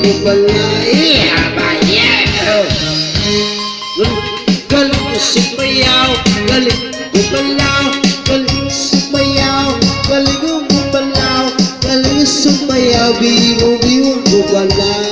Balay bayan galing sumayaw galing gumalaw galing sumayaw galing gumalaw galing sumayaw bibo bibo gumalaw